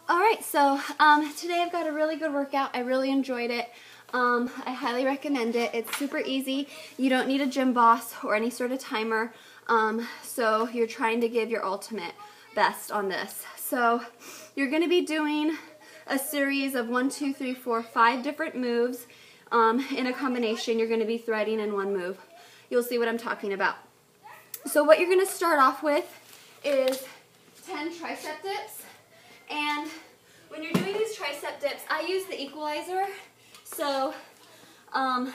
Alright, so today I've got a really good workout. I really enjoyed it. I highly recommend it. It's super easy. You don't need a gym boss or any sort of timer. So you're trying to give your ultimate best on this. So you're going to be doing a series of 5 different moves in a combination. You're going to be threading in one move. You'll see what I'm talking about. So what you're going to start off with is 10 tricep dips. And when you're doing these tricep dips, I use the equalizer. So I'm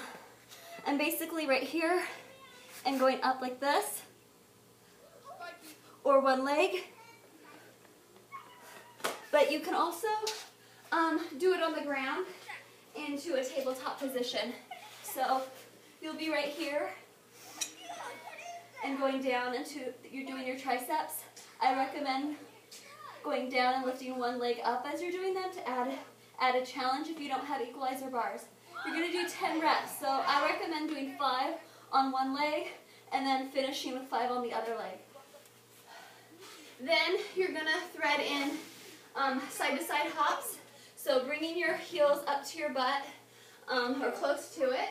basically right here and going up like this, or one leg. But you can also do it on the ground into a tabletop position. So you'll be right here and going down into, you're doing your triceps. I recommend going down and lifting one leg up as you're doing them to add a challenge if you don't have equalizer bars. You're going to do 10 reps, so I recommend doing 5 on one leg and then finishing with 5 on the other leg. Then you're going to thread in side-to-side hops, so bringing your heels up to your butt or close to it.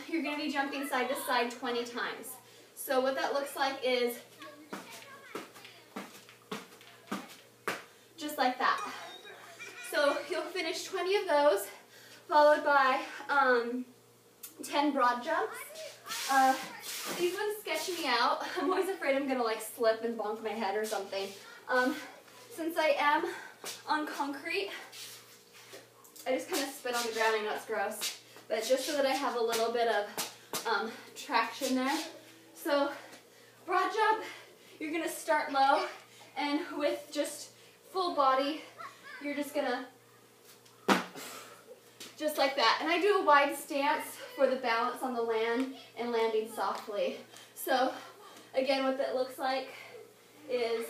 You're going to be jumping side to side 20 times. So what that looks like is just like that. So you'll finish 20 of those, followed by 10 broad jumps. These ones sketch me out. I'm always afraid I'm going to like slip and bonk my head or something. Since I am on concrete, I just kind of spit on the ground. I know it's gross, but just so that I have a little bit of traction there. So broad jump, you're going to start low, and with just full body, you're just going to, just like that. And I do a wide stance for the balance on the land and landing softly. So again, what that looks like is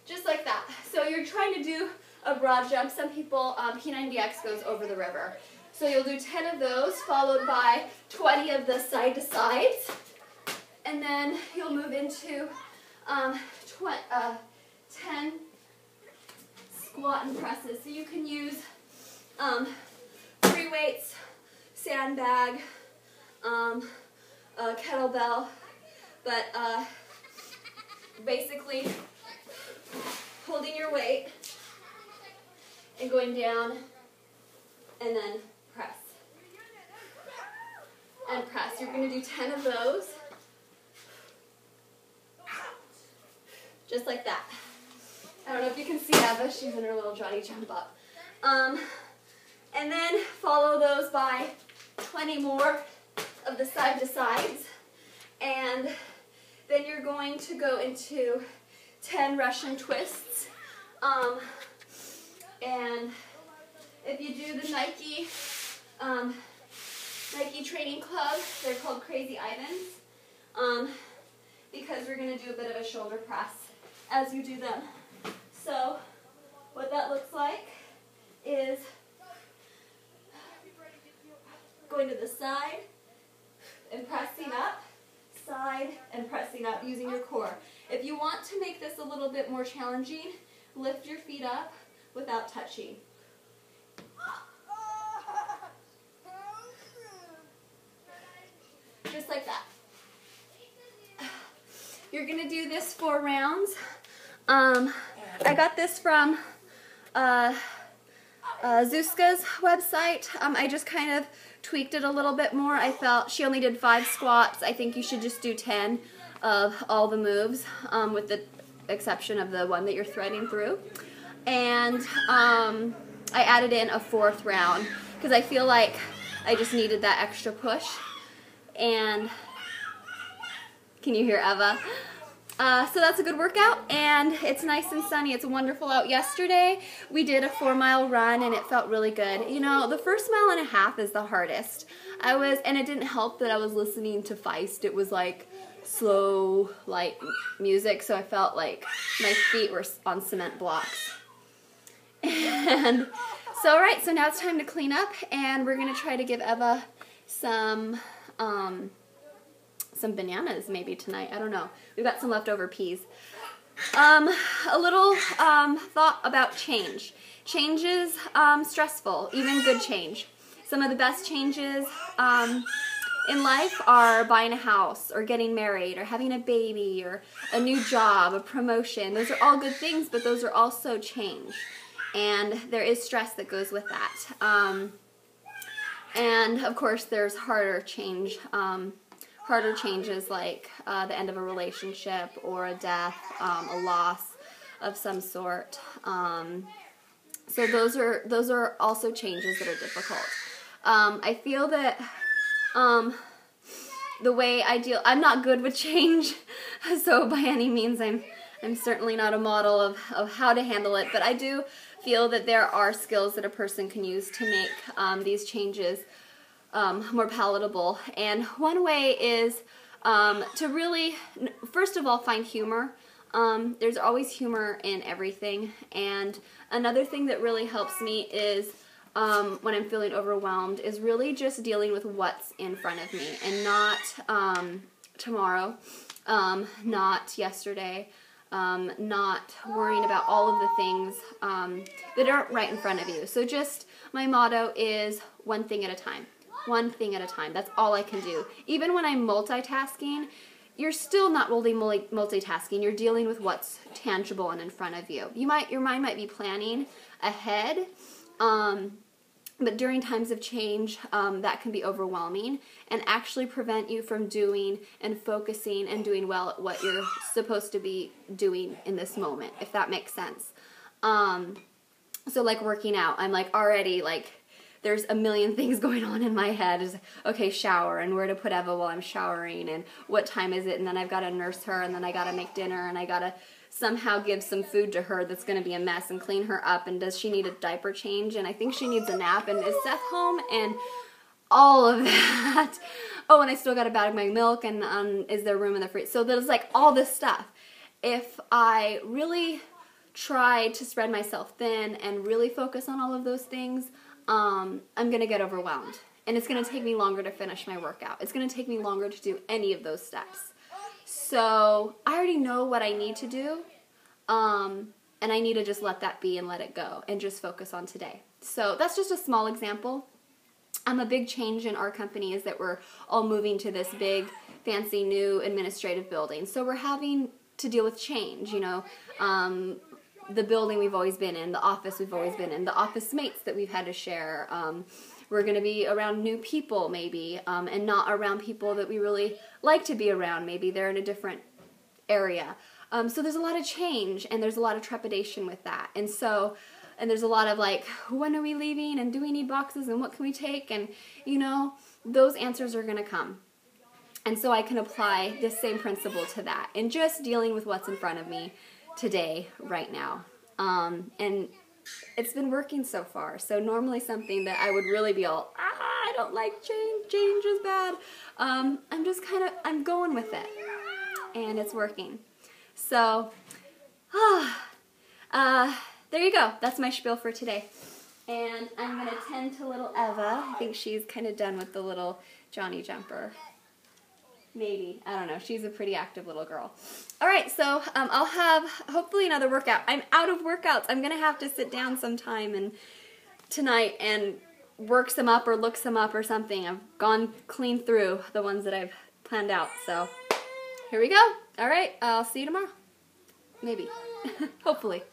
just like that. So you're trying to do a broad jump. Some people, P90X goes over the river. So you'll do 10 of those, followed by 20 of the side-to-sides. And then you'll move into 10 squat and presses. So you can use free weights, sandbag, a kettlebell, but basically holding your weight and going down and then press. And press. You're going to do 10 of those. Just like that. I don't know if you can see Eva, she's in her little Johnny jump up. And then follow those by 20 more of the side to sides. And then you're going to go into 10 Russian twists. And if you do the Nike Training Club, they're called Crazy Ivans, because we're going to do a bit of a shoulder press as you do them. So what that looks like is going to the side and pressing up, side and pressing up using your core. If you want to make this a little bit more challenging, lift your feet up without touching. Just like that. You're going to do this 4 rounds. I got this from Zuzka's website. I just kind of tweaked it a little bit more. I felt she only did 5 squats. I think you should just do 10 of all the moves, with the exception of the one that you're threading through. And I added in a 4th round because I feel like I just needed that extra push. And can you hear Eva? So that's a good workout, and it's nice and sunny. It's wonderful out. Yesterday we did a 4-mile run and it felt really good. You know, the first 1.5 miles is the hardest. And it didn't help that I was listening to Feist. It was like slow, light music, so I felt like my feet were on cement blocks. And so, alright, so now it's time to clean up, and we're going to try to give Eva some bananas maybe tonight. I don't know. We've got some leftover peas. A little thought about change. Change is stressful, even good change. Some of the best changes in life are buying a house or getting married or having a baby or a new job, a promotion. Those are all good things, but those are also change. And there is stress that goes with that. And of course there's harder changes like the end of a relationship or a death, a loss of some sort. So those are also changes that are difficult. I feel that the way I deal, I'm not good with change, so by any means I'm certainly not a model of how to handle it, but I do feel that there are skills that a person can use to make these changes more palatable. And one way is to really, first of all, find humor. There's always humor in everything. And another thing that really helps me is when I'm feeling overwhelmed is really just dealing with what's in front of me and not tomorrow, not yesterday, not worrying about all of the things that aren't right in front of you. So just my motto is one thing at a time. One thing at a time. That's all I can do. Even when I'm multitasking, you're still not really multitasking. You're dealing with what's tangible and in front of you. Your mind might be planning ahead, but during times of change, that can be overwhelming and actually prevent you from doing and focusing and doing well at what you're supposed to be doing in this moment, if that makes sense. So like working out, I'm like already like, there's a million things going on in my head. Is okay, shower, and where to put Eva while I'm showering, and what time is it, and then I've got to nurse her, and then I got to make dinner, and I got to somehow give some food to her that's going to be a mess and clean her up, and does she need a diaper change, and I think she needs a nap, and is Seth home, and all of that. Oh, and I still got to bag my milk, and is there room in the fridge? So there's like all this stuff. If I really try to spread myself thin and really focus on all of those things, I'm going to get overwhelmed. And it's going to take me longer to finish my workout. It's going to take me longer to do any of those steps. So I already know what I need to do, and I need to just let that be and let it go and just focus on today. So that's just a small example. A big change in our company is that we're all moving to this big, fancy, new administrative building. So we're having to deal with change, you know, the building we've always been in, the office we've always been in, the office mates that we've had to share. We're going to be around new people maybe, and not around people that we really like to be around. Maybe they're in a different area. So there's a lot of change, and there's a lot of trepidation with that. And there's a lot of like, when are we leaving, and do we need boxes, and what can we take? And, you know, those answers are going to come. And so I can apply this same principle to that, and just dealing with what's in front of me today, right now. And it's been working so far. So normally something that I would really be all, I don't like change, change is bad. I'm just I'm going with it. And it's working. So, there you go. That's my spiel for today. And I'm going to tend to little Eva. I think she's kind of done with the little Johnny jumper. Maybe. I don't know. She's a pretty active little girl. All right, so I'll have hopefully another workout. I'm out of workouts. I'm going to have to sit down sometime tonight and work some up or look some up or something. I've gone clean through the ones that I've planned out. So here we go. All right, I'll see you tomorrow. Maybe. Hopefully.